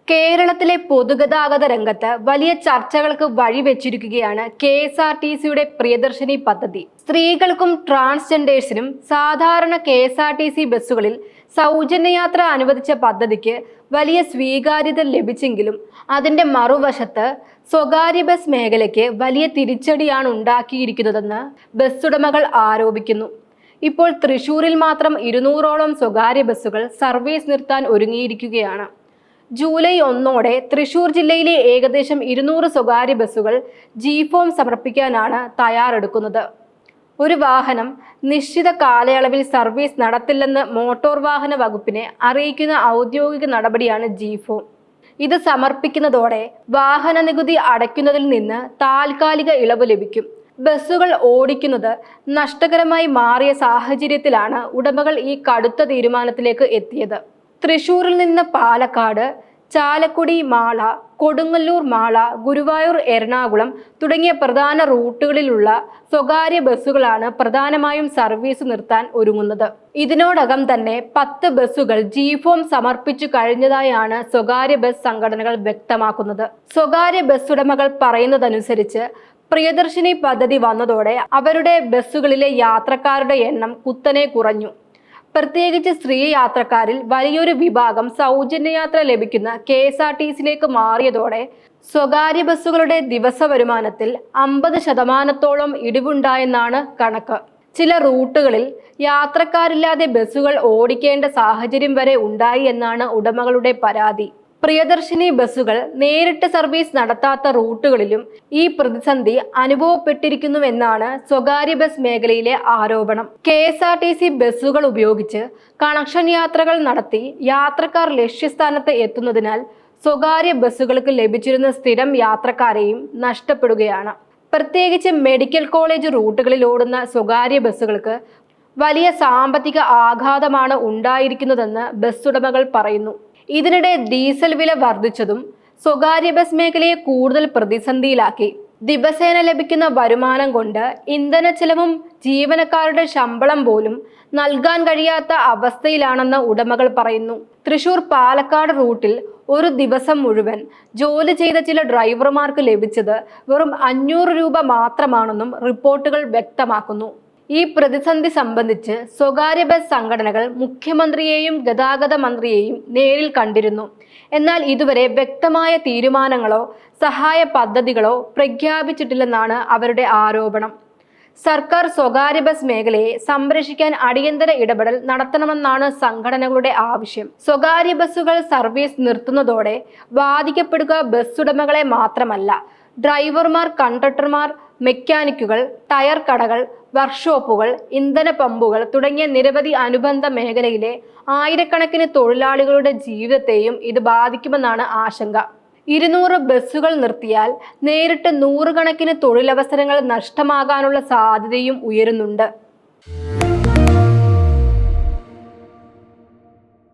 കേരളത്തിലെ പൊതുഗതാഗത രംഗത്ത് വലിയ ചർച്ചകൾക്ക് വഴിവെച്ചിരിക്കുകയാണ് KSRTCയുടെ പ്രിയദർശിനി പദ്ധതി. സ്ത്രീകൾക്കും ട്രാൻസ്ജെൻഡേഴ്സിനും സാധാരണ KSRTC ബസ്സുകളിൽ സൗജന്യയാത്ര അനുവദിച്ച പദ്ധതിക്ക് വലിയ സ്വീകാര്യത ലഭിച്ചെങ്കിലും അതിന്റെ മറുവശത്ത് സ്വകാര്യ ബസ് മേഖലയ്ക്ക് വലിയ തിരിച്ചടിയാണ് ഉണ്ടാക്കിയിരിക്കുന്നതെന്ന് ബസ് ഉടമകൾ ആരോപിക്കുന്നു. ഇപ്പോൾ തൃശൂരിൽ മാത്രം 200ഓളം സ്വകാര്യ ബസ്സുകൾ സർവീസ് നിർത്താൻ ഒരുങ്ങിയിരിക്കുകയാണ്. ജൂലൈ 1 തൃശൂർ ജില്ലയിലെ ഏകദേശം 200 സ്വകാര്യ ബസ്സുകൾ G-ഫോം സമർപ്പിക്കാനാണ് തയ്യാറെടുക്കുന്നത്. ഒരു വാഹനം നിശ്ചിത കാലയളവിൽ സർവീസ് നടത്തില്ലെന്ന് മോട്ടോർ വാഹന വകുപ്പിനെ അറിയിക്കുന്ന ഔദ്യോഗിക നടപടിയാണ് G-ഫോം. ഇത് സമർപ്പിക്കുന്നതോടെ വാഹന നികുതി അടയ്ക്കുന്നതിൽ നിന്ന് താൽക്കാലിക ഇളവ് ലഭിക്കും. ബസ്സുകൾ ഓടിക്കുന്നത് നഷ്ടകരമായി മാറിയ സാഹചര്യത്തിലാണ് ഉടമകൾ ഈ കടുത്ത തീരുമാനത്തിലേക്ക് എത്തിയത്. തൃശൂരിൽ നിന്ന് പാലക്കാട്, ചാലക്കുടി മാള, കൊടുങ്ങല്ലൂർ മാള, ഗുരുവായൂർ എറണാകുളം തുടങ്ങിയ പ്രധാന റൂട്ടുകളിലുള്ള സ്വകാര്യ ബസ്സുകളാണ് പ്രധാനമായും സർവീസ് നിർത്താൻ ഒരുങ്ങുന്നത്. ഇതിനോടകം തന്നെ 10 ബസ്സുകൾ G-ഫോം സമർപ്പിച്ചു കഴിഞ്ഞതായാണ് സ്വകാര്യ ബസ് സംഘടനകൾ വ്യക്തമാക്കുന്നത്. സ്വകാര്യ ബസ് ഉടമകൾ പറയുന്നതനുസരിച്ച് പ്രിയദർശിനി പദ്ധതി വന്നതോടെ അവരുടെ ബസ്സുകളിലെ യാത്രക്കാരുടെ എണ്ണം കുത്തനെ കുറഞ്ഞു. പ്രത്യേകിച്ച് സ്ത്രീ യാത്രക്കാരിൽ വലിയൊരു വിഭാഗം സൗജന്യയാത്ര ലഭിക്കുന്ന KSRTCയിലേക്ക് മാറിയതോടെ സ്വകാര്യ ബസ്സുകളുടെ ദിവസ വരുമാനത്തിൽ 50% ഇടിവുണ്ടായെന്നാണ് കണക്ക്. ചില റൂട്ടുകളിൽ യാത്രക്കാരില്ലാതെ ബസ്സുകൾ ഓടിക്കേണ്ട സാഹചര്യം വരെ ഉണ്ടായി എന്നാണ് ഉടമകളുടെ പരാതി. പ്രിയദർശിനി ബസ്സുകൾ നേരിട്ട് സർവീസ് നടത്താത്ത റൂട്ടുകളിലും ഈ പ്രതിസന്ധി അനുഭവപ്പെട്ടിരിക്കുന്നുവെന്നാണ് സ്വകാര്യ ബസ് മേഖലയിലെ ആരോപണം. KSRTC ബസ്സുകൾ ഉപയോഗിച്ച് കണക്ഷൻ യാത്രകൾ നടത്തി യാത്രക്കാർ ലക്ഷ്യസ്ഥാനത്ത് എത്തുന്നതിനാൽ സ്വകാര്യ ബസ്സുകൾക്ക് ലഭിച്ചിരുന്ന സ്ഥിരം യാത്രക്കാരെയും നഷ്ടപ്പെടുകയാണ്. പ്രത്യേകിച്ച് മെഡിക്കൽ കോളേജ് റൂട്ടുകളിൽ ഓടുന്ന സ്വകാര്യ ബസ്സുകൾക്ക് വലിയ സാമ്പത്തിക ആഘാതമാണ് ഉണ്ടായിരിക്കുന്നതെന്ന് ബസ് ഉടമകൾ പറയുന്നു. ഇതിനിടെ ഡീസൽ വില വർദ്ധിച്ചതും സ്വകാര്യ ബസ് മേഖലയെ കൂടുതൽ പ്രതിസന്ധിയിലാക്കി. ദിവസേന ലഭിക്കുന്ന വരുമാനം കൊണ്ട് ഇന്ധന ചെലവും ജീവനക്കാരുടെ ശമ്പളം പോലും നൽകാൻ കഴിയാത്ത അവസ്ഥയിലാണെന്ന് ഉടമകൾ പറയുന്നു. തൃശൂർ പാലക്കാട് റൂട്ടിൽ ഒരു ദിവസം മുഴുവൻ ജോലി ചെയ്ത ചില ഡ്രൈവർമാർക്ക് ലഭിച്ചത് വെറും 500 രൂപ മാത്രമാണെന്നും റിപ്പോർട്ടുകൾ വ്യക്തമാക്കുന്നു. ഈ പ്രതിസന്ധി സംബന്ധിച്ച് സ്വകാര്യ ബസ് സംഘടനകൾ മുഖ്യമന്ത്രിയെയും ഗതാഗത മന്ത്രിയെയും നേരിൽ കണ്ടിരുന്നു. എന്നാൽ ഇതുവരെ വ്യക്തമായ തീരുമാനങ്ങളോ സഹായ പദ്ധതികളോ പ്രഖ്യാപിച്ചിട്ടില്ലെന്നാണ് അവരുടെ ആരോപണം. സർക്കാർ സ്വകാര്യ ബസ് മേഖലയെ സംരക്ഷിക്കാൻ അടിയന്തര ഇടപെടൽ നടത്തണമെന്നാണ് സംഘടനകളുടെ ആവശ്യം. സ്വകാര്യ ബസ്സുകൾ സർവീസ് നിർത്തുന്നതോടെ ബാധിക്കപ്പെടുക ബസ് ഉടമകളെ മാത്രമല്ല, ഡ്രൈവർമാർ, കണ്ടക്ടർമാർ, മെക്കാനിക്കുകൾ, ടയർ കടകൾ, വർക്ക്ഷോപ്പുകൾ, ഇന്ധന പമ്പുകൾ തുടങ്ങിയ നിരവധി അനുബന്ധ മേഖലയിലെ ആയിരക്കണക്കിന് തൊഴിലാളികളുടെ ജീവിതത്തെയും ഇത് ബാധിക്കുമെന്നാണ് ആശങ്ക. 200 ബസ്സുകൾ നിർത്തിയാൽ നേരിട്ട് 100 കണക്കിന് തൊഴിലവസരങ്ങൾ നഷ്ടമാകാനുള്ള സാധ്യതയും ഉയരുന്നുണ്ട്.